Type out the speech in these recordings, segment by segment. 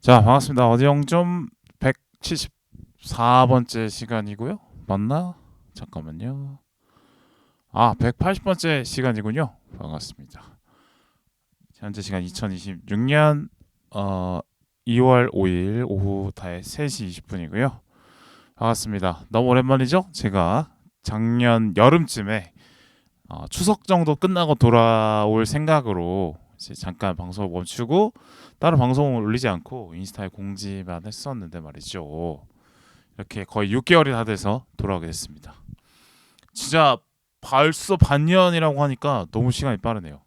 자, 반갑습니다. 어디영좀 174번째 시간이고요. 맞나? 잠깐만요. 180번째 시간이군요. 반갑습니다. 현재 시간 2026년 2월 5일 오후 달 3시 20분이고요. 반갑습니다. 너무 오랜만이죠? 제가 작년 여름쯤에 추석 정도 끝나고 돌아올 생각으로 이제 잠깐 방송을 멈추고 따로 방송을 올리지 않고 인스타에 공지만 했었는데 말이죠. 이렇게 거의 6개월이 다 돼서 돌아오게 됐습니다. 진짜 벌써 반년이라고 하니까 너무 시간이 빠르네요.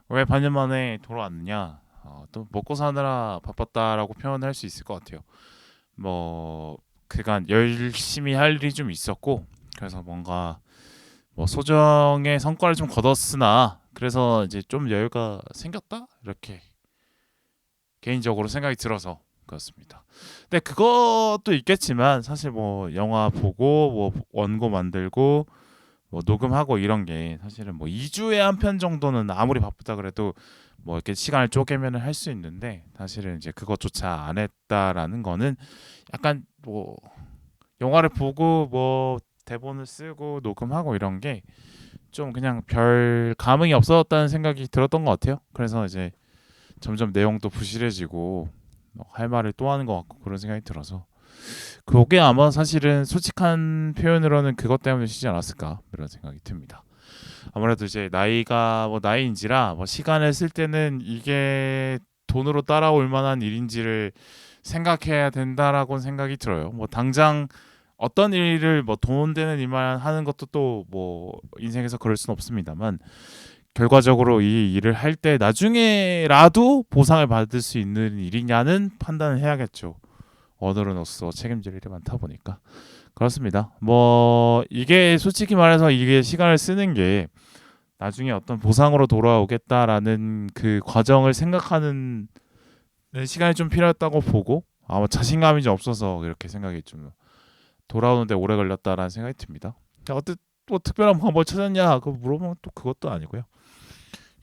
왜 반년 만에 돌아왔느냐? 또 먹고 사느라 바빴다라고 표현할 수 있을 것 같아요. 뭐 그간 열심히 할 일이 좀 있었고 그래서 뭔가 뭐 소정의 성과를 좀 거뒀으나 그래서 이제 좀 여유가 생겼다 이렇게 개인적으로 생각이 들어서 그렇습니다. 근데 그것도 있겠지만 사실 뭐 영화 보고 뭐 원고 만들고 뭐 녹음하고 이런 게 사실은 뭐 2주에 한 편 정도는 아무리 바쁘다 그래도 뭐 이렇게 시간을 쪼개면 할 수 있는데 사실은 이제 그것조차 안 했다라는 거는 약간 뭐 영화를 보고 뭐 대본을 쓰고 녹음하고 이런 게 좀 그냥 별 감흥이 없었다는 생각이 들었던 것 같아요. 그래서 이제 점점 내용도 부실해지고 할 말을 또 하는 것 같고 그런 생각이 들어서 그게 아마 사실은 솔직한 표현으로는 그것 때문이시지 않았을까 그런 생각이 듭니다. 아무래도 이제 나이가 뭐 나이인지라 뭐 시간을 쓸 때는 이게 돈으로 따라올 만한 일인지를 생각해야 된다라고 생각이 들어요. 뭐 당장 어떤 일을 뭐 돈 되는 일만 하는 것도 또 뭐 인생에서 그럴 수는 없습니다만 결과적으로 이 일을 할 때 나중에라도 보상을 받을 수 있는 일이냐는 판단을 해야겠죠. 언어로서 책임질 일이 많다 보니까 그렇습니다. 뭐 이게 솔직히 말해서 이게 시간을 쓰는 게 나중에 어떤 보상으로 돌아오겠다라는 그 과정을 생각하는 시간이 좀 필요했다고 보고 아마 자신감이 좀 없어서 이렇게 생각이 좀 돌아오는데 오래 걸렸다라는 생각이 듭니다. 어떻게 뭐 특별한 방법을 찾았냐? 그거 물어보면 또 그것도 아니고요.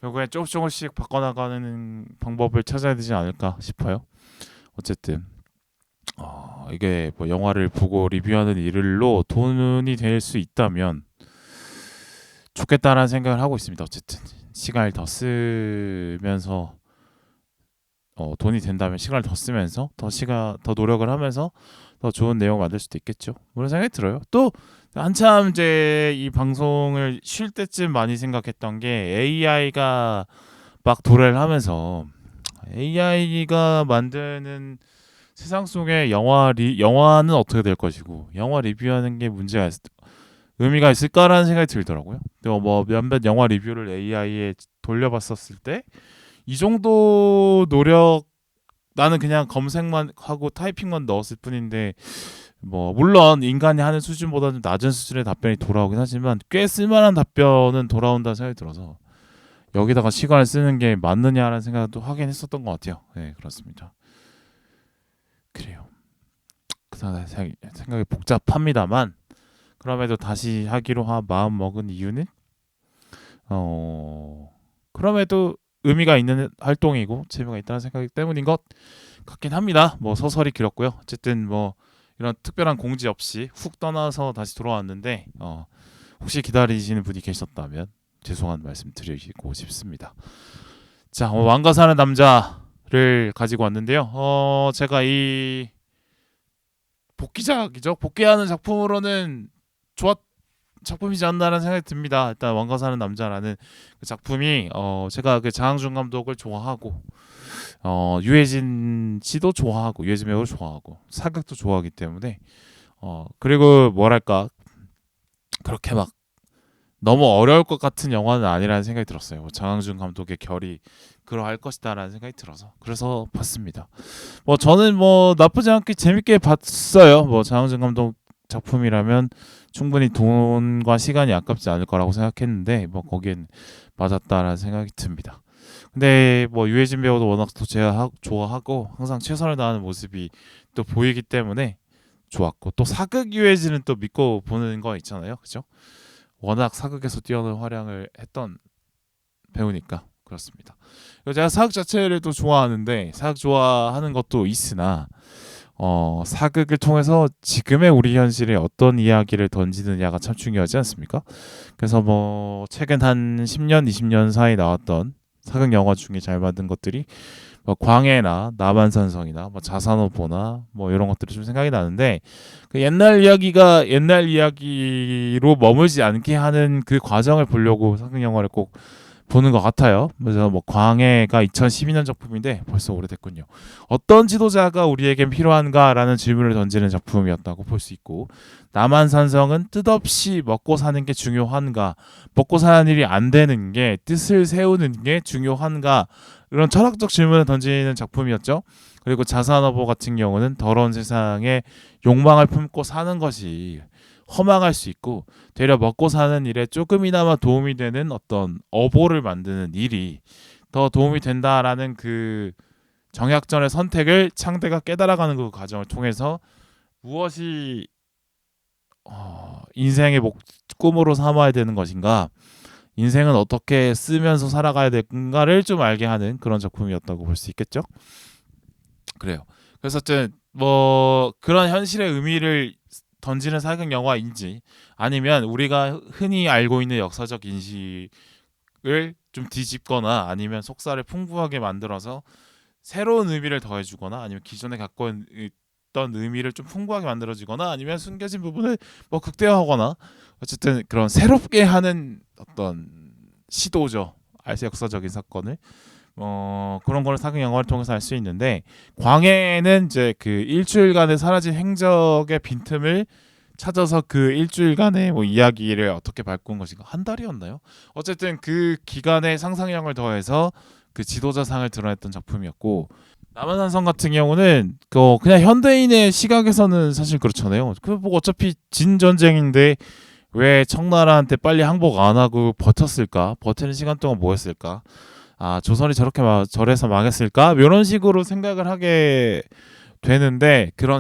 결국에 조금씩 바꿔나가는 방법을 찾아야 되지 않을까 싶어요. 어쨌든 이게 뭐 영화를 보고 리뷰하는 일로 돈이 될 수 있다면 좋겠다라는 생각을 하고 있습니다. 어쨌든 시간을 더 쓰면서 돈이 된다면 시간을 더 쓰면서 더 노력을 하면서 더 좋은 내용 만들 수도 있겠죠. 그런 생각이 들어요. 또 한참 이제 이 방송을 쉴 때쯤 많이 생각했던 게 AI가 막 도래를 하면서 AI가 만드는 세상 속의 영화는 어떻게 될 것이고 영화 리뷰하는 게 의미가 있을까라는 생각이 들더라고요. 또 뭐 몇몇 영화 리뷰를 AI에 돌려봤었을 때 이 정도 노력 나는 그냥 검색만 하고 타이핑만 넣었을 뿐인데 뭐 물론 인간이 하는 수준보다 좀 낮은 수준의 답변이 돌아오긴 하지만 꽤 쓸만한 답변은 돌아온다는 생각이 들어서 여기다가 시간을 쓰는 게 맞느냐라는 생각도 하긴 했었던 것 같아요. 네, 그렇습니다. 그래요. 생각이 복잡합니다만 그럼에도 다시 하기로 마음 먹은 이유는 어 그럼에도 의미가 있는 활동이고 재미가 있다는 생각이 때문인 것 같긴 합니다. 뭐 소설이 길었고요. 어쨌든 뭐 이런 특별한 공지 없이 훅 떠나서 다시 돌아왔는데 혹시 기다리시는 분이 계셨다면 죄송한 말씀 드리고 싶습니다. 자, 왕가 사는 남자를 가지고 왔는데요. 제가 이 복귀작이죠. 복귀하는 작품으로는 좋았 작품이지 않나라는 생각이 듭니다. 일단 왕가 사는 남자라는 그 작품이 제가 그 장항준 감독을 좋아하고 유해진 씨도 좋아하고 유해진 배우를 좋아하고 사극도 좋아하기 때문에 그리고 뭐랄까 그렇게 막 너무 어려울 것 같은 영화는 아니라는 생각이 들었어요. 장항준 감독의 결이 그러할 것이다라는 생각이 들어서 그래서 봤습니다. 뭐 저는 뭐 나쁘지 않게 재밌게 봤어요. 뭐 장항준 감독 작품이라면 충분히 돈과 시간이 아깝지 않을 거라고 생각했는데 뭐 거기엔 맞았다라는 생각이 듭니다. 근데 뭐 유해진 배우도 워낙 또 제가 좋아하고 항상 최선을 다하는 모습이 또 보이기 때문에 좋았고 또 사극 유해진은 또 믿고 보는 거 있잖아요, 그죠? 워낙 사극에서 뛰어난 활약을 했던 배우니까 그렇습니다. 제가 사극 자체를 또 좋아하는데 사극 좋아하는 것도 있으나 사극을 통해서 지금의 우리 현실에 어떤 이야기를 던지느냐가 참 중요하지 않습니까? 그래서 뭐 최근 한 10년, 20년 사이 나왔던 사극 영화 중에 잘 만든 것들이 뭐 광해나 남한산성이나 뭐 자산오보나 뭐 이런 것들이 좀 생각이 나는데 그 옛날 이야기가 옛날 이야기로 머물지 않게 하는 그 과정을 보려고 사극 영화를 꼭 보는 것 같아요. 그래서 뭐 광해가 2012년 작품인데 벌써 오래됐군요. 어떤 지도자가 우리에겐 필요한가라는 질문을 던지는 작품이었다고 볼 수 있고, 남한산성은 뜻없이 먹고 사는 게 중요한가, 먹고 사는 일이 안 되는 게 뜻을 세우는 게 중요한가, 이런 철학적 질문을 던지는 작품이었죠. 그리고 자산어보 같은 경우는 더러운 세상에 욕망을 품고 사는 것이 허망할 수 있고 되려 먹고 사는 일에 조금이나마 도움이 되는 어떤 어보를 만드는 일이 더 도움이 된다라는 그 정약전의 선택을 창대가 깨달아가는 그 과정을 통해서 무엇이 인생의 꿈으로 삼아야 되는 것인가, 인생은 어떻게 쓰면서 살아가야 될까를 좀 알게 하는 그런 작품이었다고 볼 수 있겠죠. 그래요. 그래서 어쨌든 뭐 그런 현실의 의미를 던지는 사극 영화인지 아니면 우리가 흔히 알고 있는 역사적 인식을 좀 뒤집거나 아니면 속사를 풍부하게 만들어서 새로운 의미를 더해주거나 아니면 기존에 갖고 있던 의미를 좀 풍부하게 만들어지거나 아니면 숨겨진 부분을 뭐 극대화하거나 어쨌든 그런 새롭게 하는 어떤 시도죠. 알세 역사적인 사건을 그런 거를 사극 영화를 통해서 알 수 있는데, 광해는 이제 그 일주일간의 사라진 행적의 빈틈을 찾아서 그 일주일간의 뭐 이야기를 어떻게 바꾼 것인가, 한 달이었나요? 어쨌든 그 기간의 상상력을 더해서 그 지도자상을 드러냈던 작품이었고, 남한산성 같은 경우는 그냥 현대인의 시각에서는 사실 그렇잖아요. 그 뭐 어차피 진 전쟁인데 왜 청나라한테 빨리 항복 안 하고 버텼을까? 버티는 시간 동안 뭐 했을까? 조선이 저렇게 저래서 망했을까? 이런 식으로 생각을 하게 되는데 그런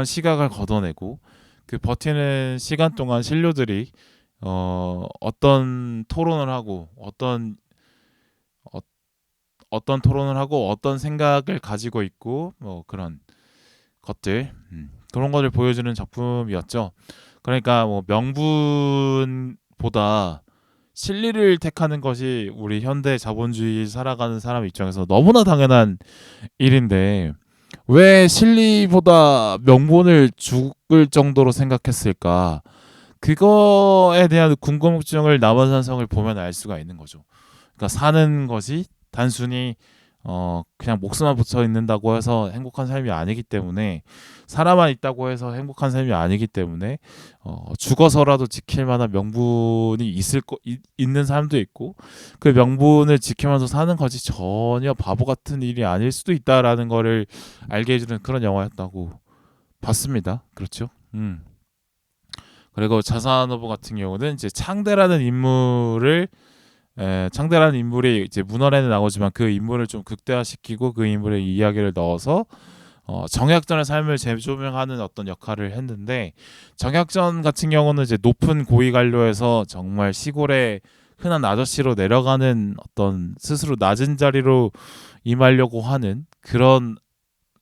시각을 걷어내고 그 버티는 시간 동안 신료들이 어떤 토론을 하고 어떤 토론을 하고 어떤 생각을 가지고 있고 뭐 그런 것들 그런 것을 보여주는 작품이었죠. 그러니까 뭐 명분보다 실리를 택하는 것이 우리 현대 자본주의 살아가는 사람 입장에서 너무나 당연한 일인데 왜 실리보다 명분을 죽을 정도로 생각했을까? 그거에 대한 궁금증을 남한산성을 보면 알 수가 있는 거죠. 그러니까 사는 것이 단순히 그냥 목숨만 붙여 있는다고 해서 행복한 삶이 아니기 때문에, 살아만 있다고 해서 행복한 삶이 아니기 때문에 죽어서라도 지킬 만한 명분이 있는 사람도 있고, 그 명분을 지키면서 사는 것이 전혀 바보 같은 일이 아닐 수도 있다라는 거를 알게 해주는 그런 영화였다고 봤습니다. 그렇죠? 그리고 자산어보 같은 경우는 이제 창대라는 인물이 이제 문헌에는 나오지만 그 인물을 좀 극대화시키고 그 인물의 이야기를 넣어서 정약전의 삶을 재조명하는 어떤 역할을 했는데, 정약전 같은 경우는 이제 높은 고위 관료에서 정말 시골의 흔한 아저씨로 내려가는 어떤 스스로 낮은 자리로 임하려고 하는 그런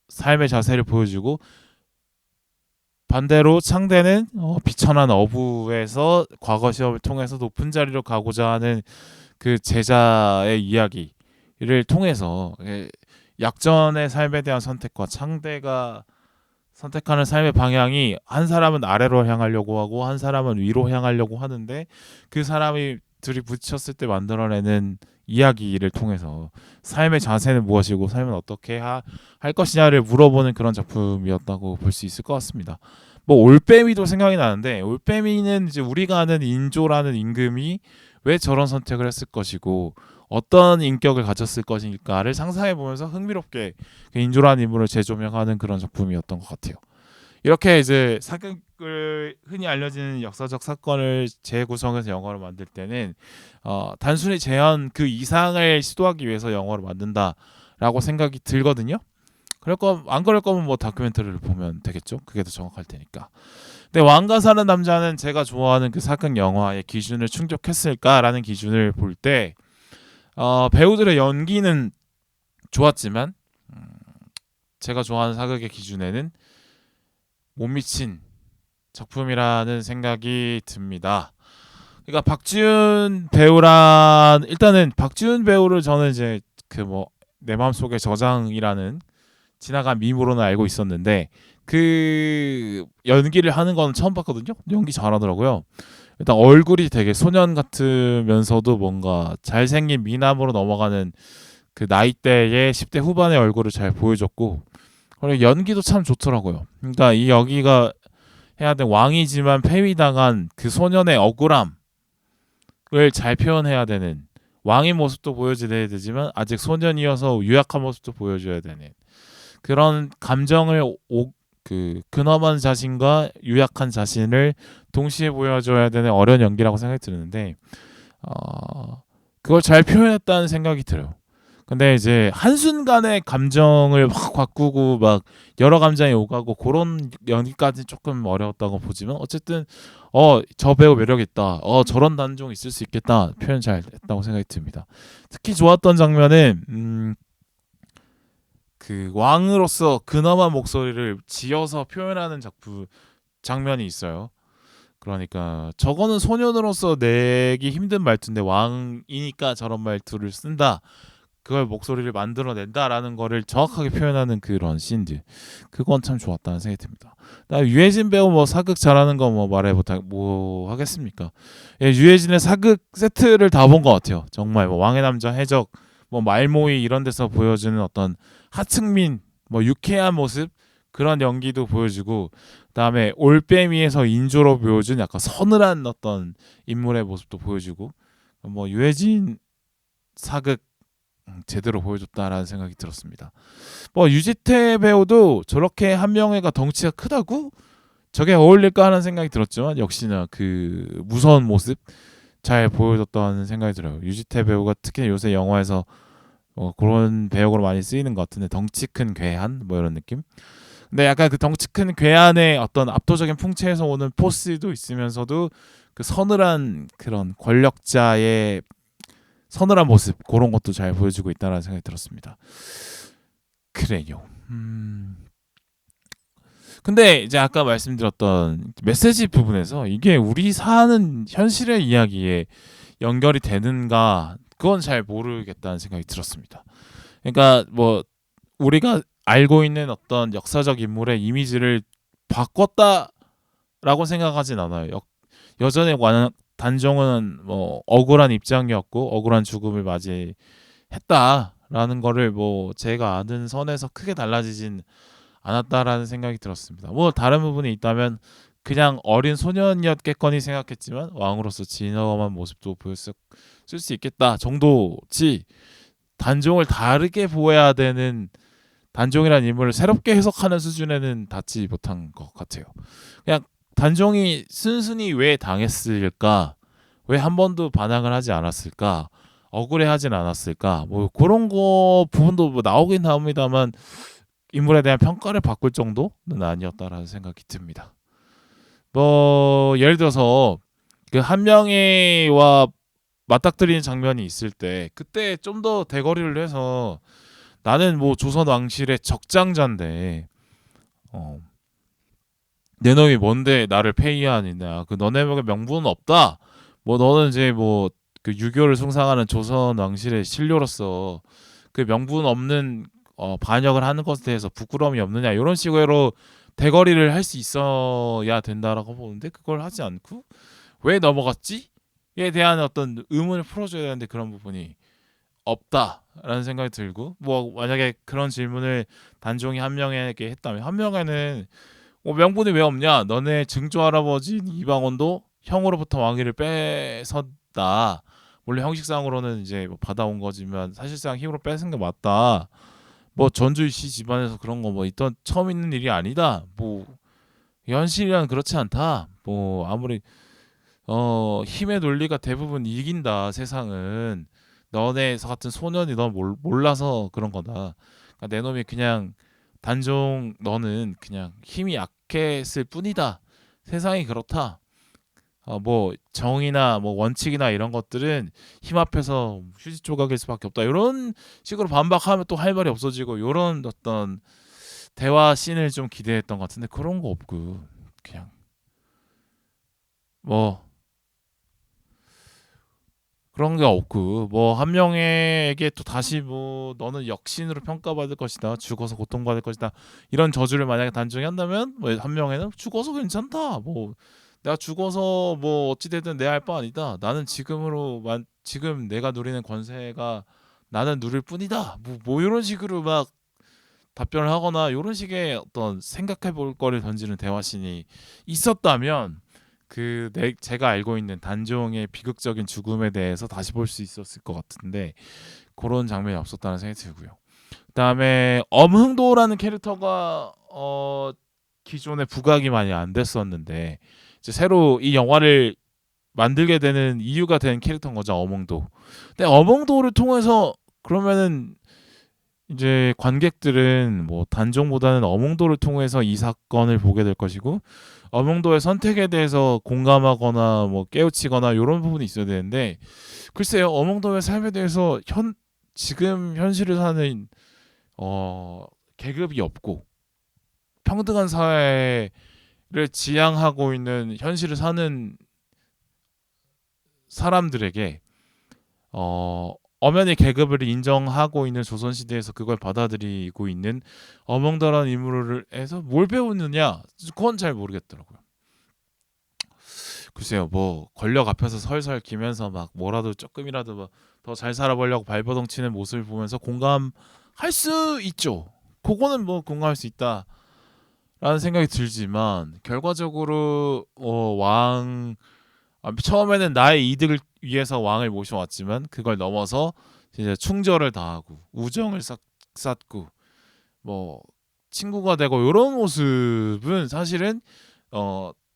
삶의 자세를 보여주고, 반대로 창대는 비천한 어부에서 과거 시험을 통해서 높은 자리로 가고자 하는 그 제자의 이야기를 통해서 약전의 삶에 대한 선택과 창대가 선택하는 삶의 방향이 한 사람은 아래로 향하려고 하고 한 사람은 위로 향하려고 하는데, 그 사람이 둘이 부딪혔을 때 만들어내는 이야기를 통해서 삶의 자세는 무엇이고 삶은 어떻게 할 것이냐를 물어보는 그런 작품이었다고 볼 수 있을 것 같습니다. 뭐 올빼미도 생각이 나는데, 올빼미는 이제 우리가 아는 인조라는 임금이 왜 저런 선택을 했을 것이고 어떤 인격을 가졌을 것일까를 상상해 보면서 흥미롭게 인조라는 인물을 재조명하는 그런 작품이었던 것 같아요. 이렇게 이제 사극을 흔히 알려지는 역사적 사건을 재구성해서 영화로 만들 때는 단순히 재현 그 이상을 시도하기 위해서 영화로 만든다라고 생각이 들거든요. 안 그럴 거면 뭐 다큐멘터리를 보면 되겠죠. 그게 더 정확할 테니까. 근데 왕가 사는 남자는 제가 좋아하는 그 사극 영화의 기준을 충족했을까라는 기준을 볼 때 배우들의 연기는 좋았지만 제가 좋아하는 사극의 기준에는 못 미친 작품이라는 생각이 듭니다. 그러니까 박지훈 배우란 일단은 박지훈 배우를 저는 이제 그 뭐 내 마음속의 저장이라는 지나간 밈으로는 알고 있었는데 그 연기를 하는 건 처음 봤거든요. 연기 잘하더라고요. 일단 얼굴이 되게 소년 같으면서도 뭔가 잘생긴 미남으로 넘어가는 그 나이대의 10대 후반의 얼굴을 잘 보여줬고 그리고 연기도 참 좋더라고요. 그러니까 이 여기가 해야 된 왕이지만 폐위당한 그 소년의 억울함을 잘 표현해야 되는 왕의 모습도 보여줘야 되지만 아직 소년이어서 유약한 모습도 보여줘야 되는 그런 감정을 그 근엄한 자신과 유약한 자신을 동시에 보여줘야 되는 어려운 연기라고 생각이 드는데 그걸 잘 표현했다는 생각이 들어요. 근데 이제 한순간에 감정을 확 바꾸고 막 여러 감정이 오가고 그런 연기까지 조금 어려웠다고 보지만 어쨌든 저 배우 매력 있다. 저런 단종 있을 수 있겠다. 표현 잘 했다고 생각이 듭니다. 특히 좋았던 장면은 그 왕으로서 근엄한 목소리를 지어서 표현하는 장면이 있어요. 그러니까 저거는 소년으로서 내기 힘든 말투인데 왕이니까 저런 말투를 쓴다. 그걸 목소리를 만들어낸다라는 거를 정확하게 표현하는 그런 씬들 그건 참 좋았다는 생각이 듭니다. 나 유해진 배우 뭐 사극 잘하는 거 뭐 말해 뭐 하겠습니까? 예, 유해진의 사극 세트를 다 본 것 같아요. 정말 뭐 왕의 남자 해적 뭐 말모이 이런 데서 보여주는 어떤 하층민 뭐 유쾌한 모습 그런 연기도 보여주고 그다음에 올빼미에서 인조로 보여준 약간 서늘한 어떤 인물의 모습도 보여주고 뭐 유해진 사극 제대로 보여줬다라는 생각이 들었습니다. 뭐 유지태 배우도 저렇게 한명회가 덩치가 크다고 저게 어울릴까 하는 생각이 들었지만 역시나 그 무서운 모습 잘 보여줬다는 생각이 들어요. 유지태 배우가 특히 요새 영화에서 그런 배역으로 많이 쓰이는 것 같은데 덩치 큰 괴한 뭐 이런 느낌. 근데 약간 그 덩치 큰 괴한의 어떤 압도적인 풍채에서 오는 포스도 있으면서도 그 서늘한 그런 권력자의 서늘한 모습 그런 것도 잘 보여주고 있다는 생각이 들었습니다. 그래요. 근데 이제 아까 말씀드렸던 메시지 부분에서 이게 우리 사는 현실의 이야기에 연결이 되는가 그건 잘 모르겠다는 생각이 들었습니다. 그러니까 뭐 우리가 알고 있는 어떤 역사적 인물의 이미지를 바꿨다라고 생각하진 않아요. 여전히 단종은 뭐 억울한 입장이었고 억울한 죽음을 맞이했다라는 거를 뭐 제가 아는 선에서 크게 달라지진 않았다라는 생각이 들었습니다. 뭐 다른 부분이 있다면 그냥 어린 소년이었겠거니 생각했지만 왕으로서 진엄한 모습도 보였을 수 있겠다 정도지 단종을 다르게 보여야 되는 단종이라는 인물을 새롭게 해석하는 수준에는 닿지 못한 것 같아요. 그냥 단종이 순순히 왜 당했을까? 왜 한 번도 반항을 하지 않았을까? 억울해하진 않았을까? 뭐 그런 거 부분도 뭐 나오긴 나옵니다만 인물에 대한 평가를 바꿀 정도는 아니었다라는 생각이 듭니다. 뭐 예를 들어서 그 한명회와 맞닥뜨리는 장면이 있을 때 그때 좀 더 대거리를 해서 나는 뭐 조선 왕실의 적장자인데 내 놈이 뭔데 나를 폐위하느냐 그 너네에게 명분은 없다 뭐 너는 이제 뭐 그 유교를 숭상하는 조선 왕실의 신료로서 그 명분 없는 반역을 하는 것에 대해서 부끄러움이 없느냐 이런 식으로 대거리를 할 수 있어야 된다라고 보는데 그걸 하지 않고 왜 넘어갔지?에 대한 어떤 의문을 풀어줘야 되는데 그런 부분이 없다라는 생각이 들고 뭐 만약에 그런 질문을 단종이 한명에게 했다면 한명에는 명분이 왜 없냐? 너네 증조 할아버지 이방원도 형으로부터 왕위를 뺏었다. 원래 형식상으로는 이제 뭐 받아온 거지만 사실상 힘으로 뺏은 게 맞다. 뭐 전주희 씨 집안에서 그런 거 뭐 있던 처음 있는 일이 아니다. 뭐 현실이란 그렇지 않다. 뭐 아무리 힘의 논리가 대부분 이긴다. 세상은 너네 같은 소년이 너 몰라서 그런 거다. 그러니까 내 놈이 그냥 단종 너는 그냥 힘이 약했을 뿐이다. 세상이 그렇다. 뭐 정의나 뭐 원칙이나 이런 것들은 힘 앞에서 휴지 조각일 수밖에 없다. 이런 식으로 반박하면 또 할 말이 없어지고 이런 어떤 대화 씬을 좀 기대했던 것 같은데 그런 거 없고 그냥 뭐 그런 게 없고 뭐 한 명에게 또 다시 뭐 너는 역신으로 평가받을 것이다 죽어서 고통받을 것이다 이런 저주를 만약에 단정히 한다면 뭐 한 명에는 죽어서 괜찮다 뭐 내가 죽어서 뭐 어찌되든 내 할 바 아니다 나는 지금으로만 지금 내가 누리는 권세가 나는 누릴 뿐이다 뭐 이런 식으로 막 답변을 하거나 이런 식의 어떤 생각해 볼 거를 던지는 대화신이 있었다면 제가 알고 있는 단종의 비극적인 죽음에 대해서 다시 볼 수 있었을 것 같은데 그런 장면이 없었다는 생각이 들고요. 그다음에 엄흥도라는 캐릭터가 기존에 부각이 많이 안 됐었는데 이제 새로 이 영화를 만들게 되는 이유가 된 캐릭터인 거죠, 엄흥도. 근데 엄흥도를 통해서 그러면은 이제 관객들은 뭐 단종보다는 엄흥도를 통해서 이 사건을 보게 될 것이고 엄흥도의 선택에 대해서 공감하거나 뭐 깨우치거나 이런 부분이 있어야 되는데 글쎄요 엄흥도의 삶에 대해서 지금 현실을 사는 계급이 없고 평등한 사회를 지향하고 있는 현실을 사는 사람들에게 엄연히 계급을 인정하고 있는 조선시대에서 그걸 받아들이고 있는 어몽더라는 인물을 해서 뭘 배우느냐 그건 잘 모르겠더라고요. 글쎄요 뭐 권력 앞에서 설설 기면서 막 뭐라도 조금이라도 더 잘 살아보려고 발버둥 치는 모습을 보면서 공감할 수 있죠. 그거는 뭐 공감할 수 있다라는 생각이 들지만 결과적으로 처음에는 나의 이득을 위해서 왕을 모셔왔지만 그걸 넘어서 이제 충절을 다하고 우정을 쌓고 뭐 친구가 되고 이런 모습은 사실은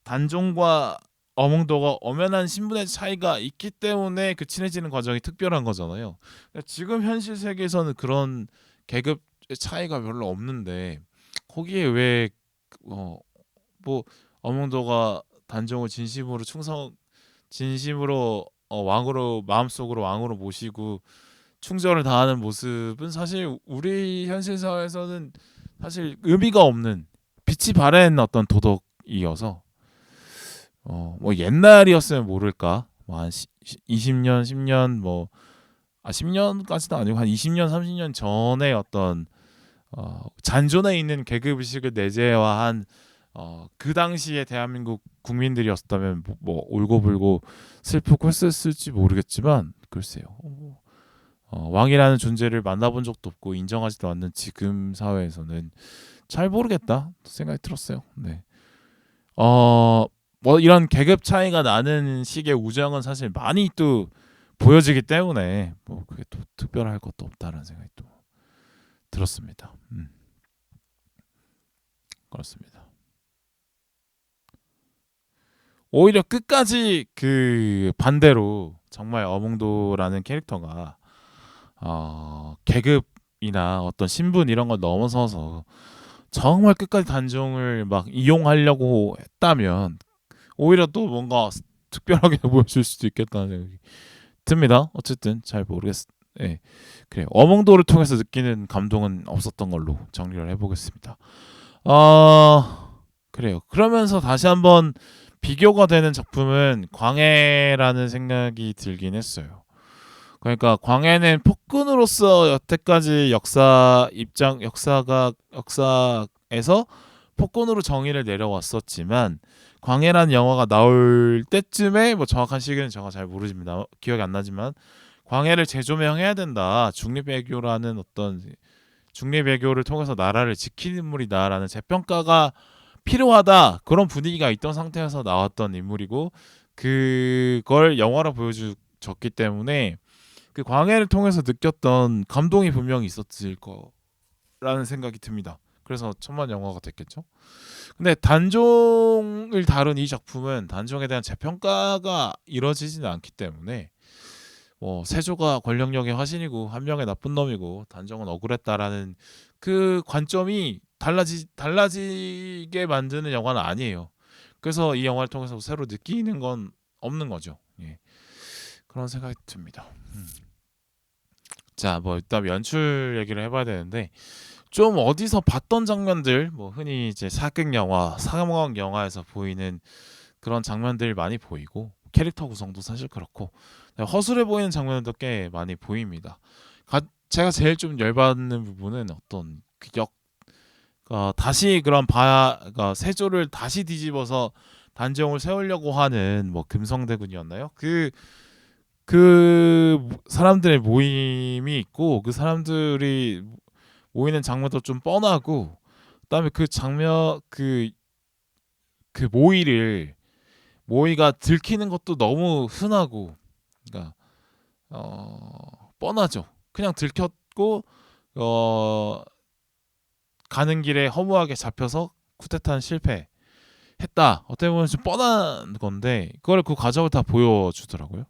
단종과 어몽도가 엄연한 신분의 차이가 있기 때문에 그 친해지는 과정이 특별한 거잖아요. 지금 현실 세계에서는 그런 계급의 차이가 별로 없는데 거기에 왜 뭐 어몽도가 단종을 진심으로 왕으로 마음속으로 왕으로 모시고 충절을 다하는 모습은 사실 우리 현실 사회에서는 사실 의미가 없는 빛이 바랜 어떤 도덕이어서 뭐 옛날이었으면 모를까 뭐한 20년 10년 뭐 10년까지도 아니고 한 20년 30년 전에 어떤 잔존해 있는 계급 의식을 내재화한 그 당시에 대한민국 국민들이었다면 뭐 울고불고 슬프고 했을지 모르겠지만 글쎄요. 왕이라는 존재를 만나본 적도 없고 인정하지도 않는 지금 사회에서는 잘 모르겠다 생각이 들었어요. 네. 뭐 이런 계급 차이가 나는 식의 우정은 사실 많이 또 보여지기 때문에 뭐 그게 또 특별할 것도 없다라는 생각이 또 들었습니다. 그렇습니다. 오히려 끝까지 그 반대로 정말 어몽도라는 캐릭터가 계급이나 어떤 신분 이런 걸 넘어서서 정말 끝까지 단종을 막 이용하려고 했다면 오히려 또 뭔가 특별하게 보여줄 수도 있겠다는 생각이 듭니다. 어쨌든 잘 모르겠. 예, 그래 어몽도를 통해서 느끼는 감동은 없었던 걸로 정리를 해보겠습니다. 그래요. 그러면서 다시 한번 비교가 되는 작품은 광해라는 생각이 들긴 했어요. 그러니까 광해는 폭군으로서 여태까지 역사에서 폭군으로 정의를 내려왔었지만 광해라는 영화가 나올 때쯤에 뭐 정확한 시기는 제가 잘 모르집니다. 기억이 안 나지만 광해를 재조명해야 된다. 중립외교라는 어떤 중립외교를 통해서 나라를 지키는 인물이다라는 재평가가 필요하다 그런 분위기가 있던 상태에서 나왔던 인물이고 그걸 영화로 보여줬기 때문에 그 광해를 통해서 느꼈던 감동이 분명히 있었을 거라는 생각이 듭니다. 그래서 천만 영화가 됐겠죠. 근데 단종을 다룬 이 작품은 단종에 대한 재평가가 이뤄지지는 않기 때문에 뭐 세조가 권력력의 화신이고 한 명의 나쁜 놈이고 단종은 억울했다라는 그 관점이 달라지게 만드는 영화는 아니에요. 그래서 이 영화를 통해서 새로 느끼는 건 없는 거죠. 예. 그런 생각이 듭니다. 자, 뭐 일단 연출 얘기를 해봐야 되는데 좀 어디서 봤던 장면들, 뭐 흔히 이제 사극 영화, 상업 영화에서 보이는 그런 장면들이 많이 보이고 캐릭터 구성도 사실 그렇고 허술해 보이는 장면도 꽤 많이 보입니다. 제가 제일 좀 열받는 부분은 어떤 다시 그런 그러니까 세조를 다시 뒤집어서 단정을 세우려고 하는 뭐 금성대군이었나요? 그 사람들의 모임이 있고 그 사람들이 모이는 장면도 좀 뻔하고 그다음에 그 장면 그 모이가 들키는 것도 너무 흔하고 그러니까 뻔하죠. 그냥 들켰고 가는 길에 허무하게 잡혀서 쿠데타는 실패했다. 어떻게 보면 좀 뻔한 건데 그걸 그 과정을 다 보여주더라고요.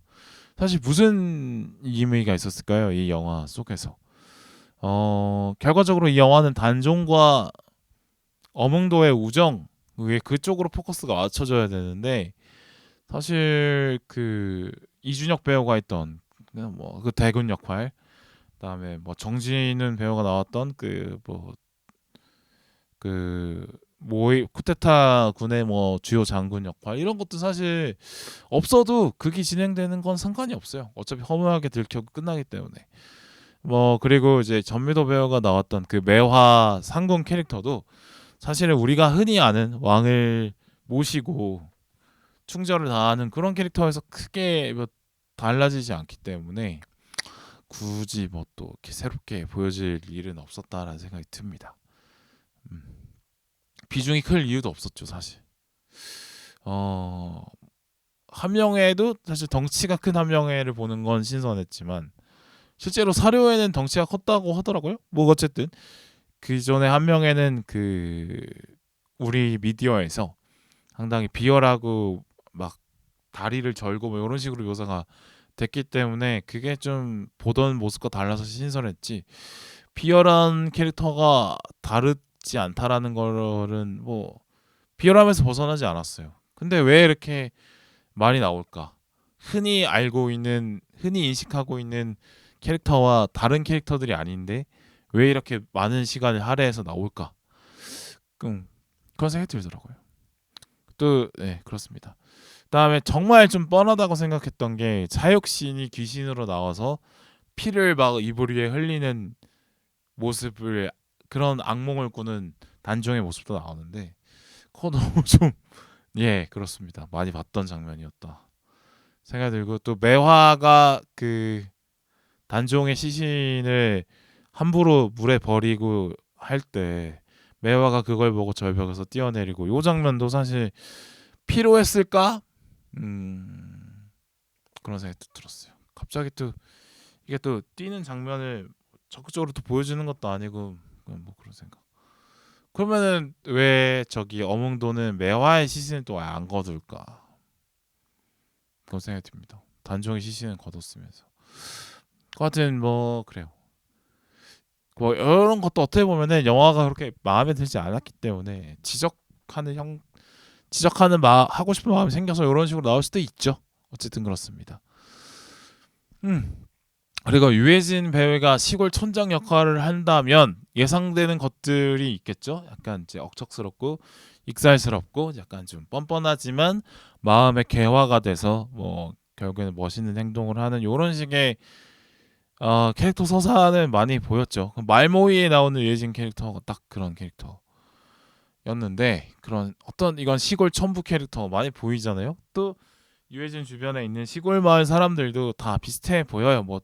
사실 무슨 의미가 있었을까요? 이 영화 속에서. 결과적으로 이 영화는 단종과 어몽도의 우정 그쪽으로 포커스가 맞춰져야 되는데 사실 그 이준혁 배우가 있던 뭐 그 대군 역할 그다음에 뭐 정진은 배우가 나왔던 그 모의 쿠데타 군의 뭐 주요 장군 역할 이런 것도 사실 없어도 극이 진행되는 건 상관이 없어요. 어차피 허무하게 들켜고 끝나기 때문에. 뭐 그리고 이제 전미도 배우가 나왔던 그 매화 상궁 캐릭터도 사실은 우리가 흔히 아는 왕을 모시고 충절을 다하는 그런 캐릭터에서 크게 뭐 달라지지 않기 때문에 굳이 뭐 또 이렇게 새롭게 보여질 일은 없었다라는 생각이 듭니다. 비중이 클 이유도 없었죠 사실. 함영회도 사실 덩치가 큰 함영회를 보는 건 신선했지만 실제로 사료회는 덩치가 컸다고 하더라고요. 뭐 어쨌든 그 전에 함영회는 그 우리 미디어에서 상당히 비열하고 막 다리를 절고 뭐 이런 식으로 묘사가 됐기 때문에 그게 좀 보던 모습과 달라서 신선했지. 비열한 캐릭터가 다르지 않다라는 거는 뭐 비열함에서 벗어나지 않았어요. 근데 왜 이렇게 많이 나올까? 흔히 인식하고 있는 캐릭터와 다른 캐릭터들이 아닌데 왜 이렇게 많은 시간을 할애해서 나올까? 그런 생각이 들더라고요. 또 네, 그렇습니다. 그다음에 정말 좀 뻔하다고 생각했던 게 차육신이 귀신으로 나와서 피를 막 이불 위에 흘리는 모습을 그런 악몽을 꾸는 단종의 모습도 나오는데 그거 너무 좀 예, 그렇습니다. 많이 봤던 장면이었다 생각이 들고 또 매화가 그 단종의 시신을 함부로 물에 버리고 할 때 매화가 그걸 보고 절벽에서 뛰어내리고 요 장면도 사실 필요했을까? 그런 생각이 들었어요. 갑자기 또 이게 또 뛰는 장면을 적극적으로 또 보여주는 것도 아니고 뭐 그런 생각. 그러면은 왜 저기 어몽도는 매화의 시신을 또 안 거둘까? 그런 생각이 듭니다. 단종의 시신은 거뒀으면서. 하여튼 뭐 그래요. 뭐 이런 것도 어떻게 보면은 영화가 그렇게 마음에 들지 않았기 때문에 하고 싶은 마음이 생겨서 이런 식으로 나올 수도 있죠. 어쨌든 그렇습니다. 그리고 유해진 배우가 시골 촌장 역할을 한다면 예상되는 것들이 있겠죠. 약간 이제 억척스럽고 익살스럽고 약간 좀 뻔뻔하지만 마음의 개화가 돼서 뭐 결국에는 멋있는 행동을 하는 이런 식의 캐릭터 서사는 많이 보였죠. 말모이에 나오는 유해진 캐릭터가 딱 그런 캐릭터였는데 그런 어떤 이건 시골 천부 캐릭터 많이 보이잖아요. 또 유해진 주변에 있는 시골 마을 사람들도 다 비슷해 보여요. 뭐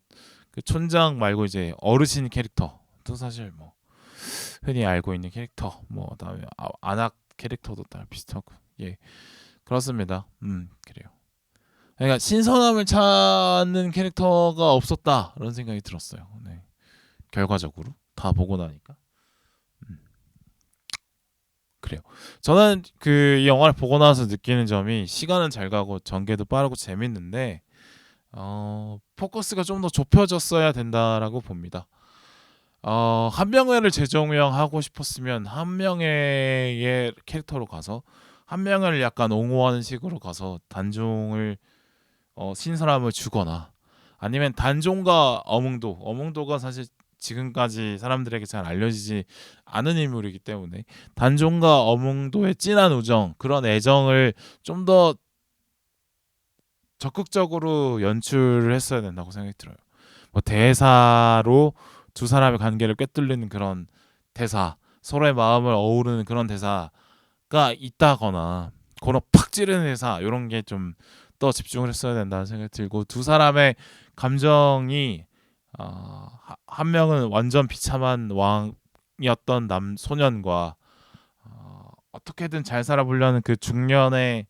그 촌장 말고 이제 어르신 캐릭터도 사실 뭐 흔히 알고 있는 캐릭터 뭐 그다음에 안악 캐릭터도 다 비슷하고 예 그렇습니다. 그래요. 그러니까 신선함을 찾는 캐릭터가 없었다 그런 생각이 들었어요. 네. 결과적으로 다 보고 나니까 그래요. 저는 그 이 영화를 보고 나서 느끼는 점이 시간은 잘 가고 전개도 빠르고 재밌는데 포커스가 좀 더 좁혀졌어야 된다라고 봅니다. 한명회를 재조명하고 싶었으면 한명회의 캐릭터로 가서 한명회를 약간 옹호하는 식으로 가서 단종을 신사람을 주거나 아니면 단종과 어몽도가 사실 지금까지 사람들에게 잘 알려지지 않은 인물이기 때문에 단종과 어몽도의 진한 우정, 그런 애정을 좀 더 적극적으로 연출을 했어야 된다고 생각이 들어요. 뭐 대사로 두 사람의 관계를 꿰뚫리는 그런 대사, 서로의 마음을 어우르는 그런 대사가 있다거나 그런 팍 찌르는 대사, 이런 게 좀 더 집중을 했어야 된다는 생각이 들고, 두 사람의 감정이 한 명은 완전 비참한 왕이었던 남 소년과 어떻게든 잘 살아보려는 그 중년의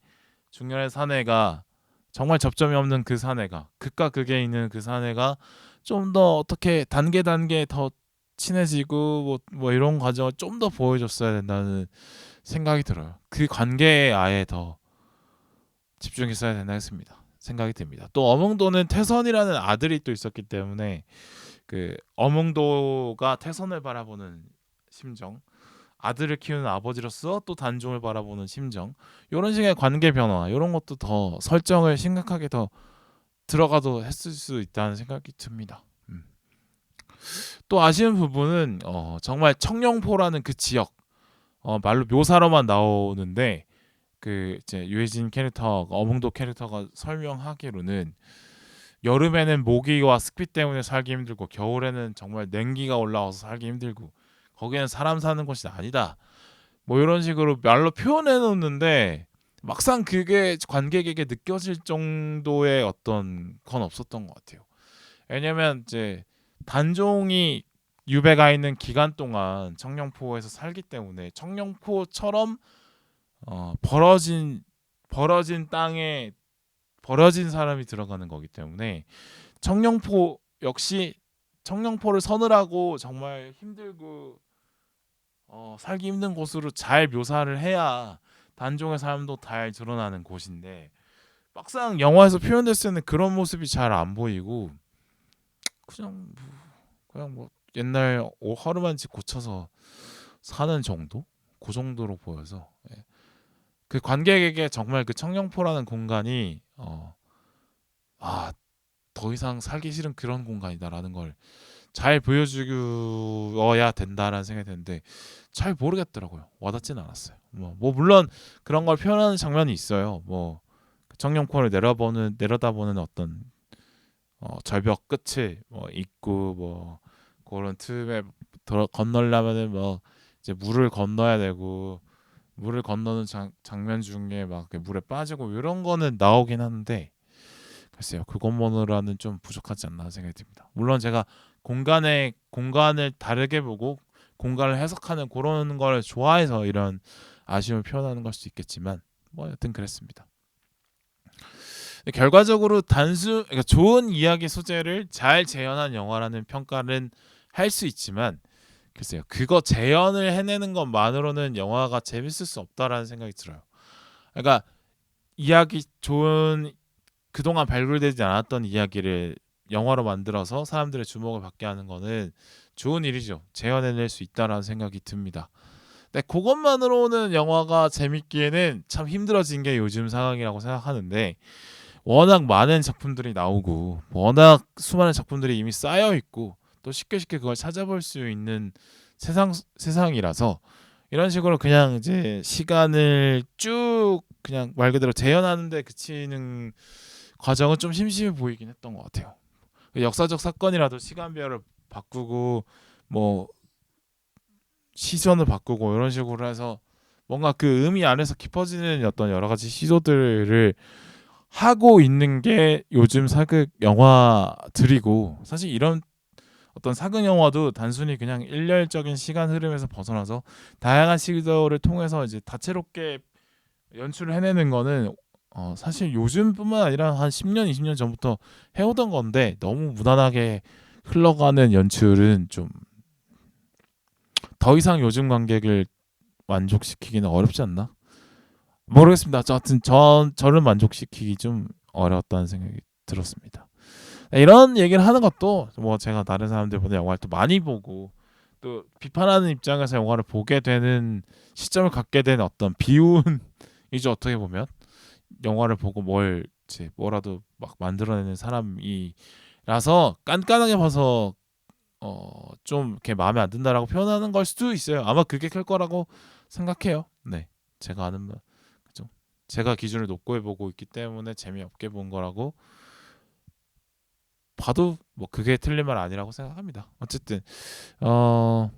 사내가, 정말 접점이 없는 그 사내가, 극과 극에 있는 그 사내가 좀 더 어떻게 단계 더 친해지고 뭐 이런 과정을 좀 더 보여줬어야 된다는 생각이 들어요. 그 관계에 아예 더 집중했어야 된다 했습니다. 생각이 듭니다. 또 어몽도는 태선이라는 아들이 또 있었기 때문에 그 어몽도가 태선을 바라보는 심정, 아들을 키우는 아버지로서 또 단종을 바라보는 심정, 이런 식의 관계 변화, 이런 것도 더 설정을 심각하게 더 들어가도 했을 수 있다는 생각이 듭니다. 또 아쉬운 부분은 정말 청룡포라는 그 지역, 말로 묘사로만 나오는데 그 이제 유해진 캐릭터, 어몽도 캐릭터가 설명하기로는 여름에는 모기와 습기 때문에 살기 힘들고 겨울에는 정말 냉기가 올라와서 살기 힘들고 거기는 사람 사는 곳이 아니다, 뭐 이런 식으로 말로 표현해 놓는데 막상 그게 관객에게 느껴질 정도의 어떤 건 없었던 것 같아요. 왜냐면 이제 단종이 유배가 있는 기간 동안 청룡포에서 살기 때문에 청룡포처럼 벌어진 땅에 버려진 사람이 들어가는 거기 때문에 청룡포 역시 청룡포를 서늘하고 정말 힘들고 살기 힘든 곳으로 잘 묘사를 해야 단종의 삶도 잘 드러나는 곳인데, 막상 영화에서 표현됐을 때는 그런 모습이 잘 안 보이고 그냥 뭐 옛날 허름한 집 고쳐서 사는 정도, 그 정도로 보여서 그 관객에게 정말 그 청룡포라는 공간이 더 이상 살기 싫은 그런 공간이다라는 걸 잘 보여주어야 된다라는 생각이 드는데 잘 모르겠더라고요. 와닿지는 않았어요. 뭐 물론 그런 걸 표현하는 장면이 있어요. 뭐 청룡포를 내려다보는 어떤 절벽 끝을 뭐 있고 뭐 그런 틈에 건너려면은 뭐 이제 물을 건너야 되고, 물을 건너는 장면 중에 막 물에 빠지고 이런 거는 나오긴 하는데 글쎄요, 그것만으로는 좀 부족하지 않나 생각이 듭니다. 물론 제가 공간을 다르게 보고 공간을 해석하는 그런 걸 좋아해서 이런 아쉬움을 표현하는 걸 수도 있겠지만 뭐 여튼 그랬습니다. 결과적으로 그러니까 좋은 이야기 소재를 잘 재현한 영화라는 평가는 할 수 있지만 글쎄요, 그거 재현을 해내는 것만으로는 영화가 재밌을 수 없다라는 생각이 들어요. 그러니까 좋은, 그동안 발굴되지 않았던 이야기를 영화로 만들어서 사람들의 주목을 받게 하는 거는 좋은 일이죠. 재현해낼 수 있다라는 생각이 듭니다. 근데 그것만으로는 영화가 재밌기에는 참 힘들어진 게 요즘 상황이라고 생각하는데, 워낙 많은 작품들이 나오고 워낙 수많은 작품들이 이미 쌓여 있고 또 쉽게 그걸 찾아볼 수 있는 세상이라서 이런 식으로 그냥 이제 시간을 쭉 그냥 말 그대로 재현하는데 그치는 과정은 좀 심심해 보이긴 했던 것 같아요. 역사적 사건이라도 시간별을 바꾸고 뭐 시선을 바꾸고 이런 식으로 해서 뭔가 그 의미 안에서 깊어지는 어떤 여러 가지 시도들을 하고 있는 게 요즘 사극 영화들이고, 사실 이런 어떤 사극 영화도 단순히 그냥 일렬적인 시간 흐름에서 벗어나서 다양한 시도를 통해서 이제 다채롭게 연출을 해내는 거는 사실 요즘뿐만 아니라 한 10년, 20년 전부터 해오던 건데 너무 무난하게 흘러가는 연출은 좀 더 이상 요즘 관객을 만족시키기는 어렵지 않나? 모르겠습니다. 하여튼 저를 만족시키기 좀 어려웠다는 생각이 들었습니다. 이런 얘기를 하는 것도 뭐 제가 다른 사람들보다 영화를 또 많이 보고 또 비판하는 입장에서 영화를 보게 되는 시점을 갖게 된 어떤 비운이죠. 어떻게 보면 영화를 보고 뭘 이제 뭐라도 막 만들어내는 사람이라서 깐깐하게 봐서 좀 이렇게 마음에 안 든다라고 표현하는 걸 수도 있어요. 아마 그게 클 거라고 생각해요. 네, 제가 아는 바 그죠. 제가 기준을 높고 해보고 있기 때문에 재미없게 본 거라고 봐도 뭐 그게 틀린 말 아니라고 생각합니다. 어쨌든 어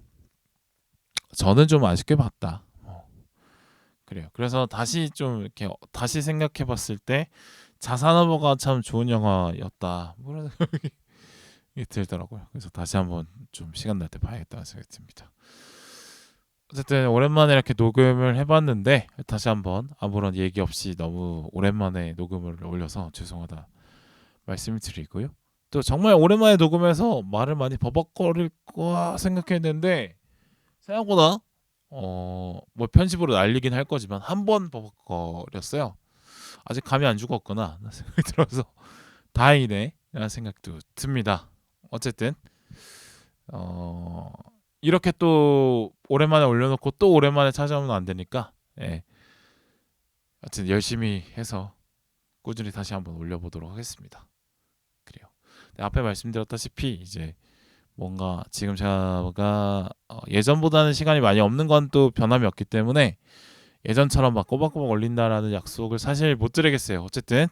저는 좀 아쉽게 봤다. 그래요. 그래서 다시 좀 이렇게 다시 생각해봤을 때 자산어버가 참 좋은 영화였다. 뭐라는 생각이 들더라고요. 그래서 다시 한번 좀 시간 날 때 봐야겠다는 생각이 듭니다. 어쨌든 오랜만에 이렇게 녹음을 해봤는데 다시 한번 아무런 얘기 없이 너무 오랜만에 녹음을 올려서 죄송하다 말씀을 드리고요. 또 정말 오랜만에 녹음해서 말을 많이 버벅거릴 거라 생각했는데 생각보다 뭐 편집으로 날리긴 할 거지만 한 번 버벅거렸어요. 아직 감이 안 죽었구나 생각이 들어서 다행이네 라는 생각도 듭니다. 어쨌든 이렇게 또 오랜만에 올려놓고 또 오랜만에 찾아오면 안 되니까 예. 하여튼 열심히 해서 꾸준히 다시 한번 올려보도록 하겠습니다. 그래요. 네, 앞에 말씀드렸다시피 이제 뭔가 지금 제가 예전보다는 시간이 많이 없는 건 또 변함이 없기 때문에 예전처럼 막 꼬박꼬박 올린다라는 약속을 사실 못 드리겠어요. 어쨌든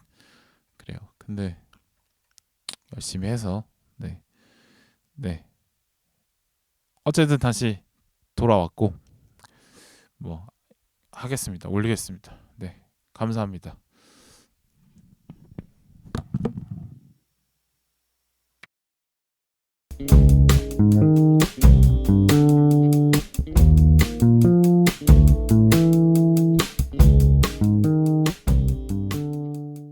그래요. 근데 열심히 해서 네, 네. 어쨌든 다시 돌아왔고 뭐 하겠습니다. 올리겠습니다. 네, 감사합니다.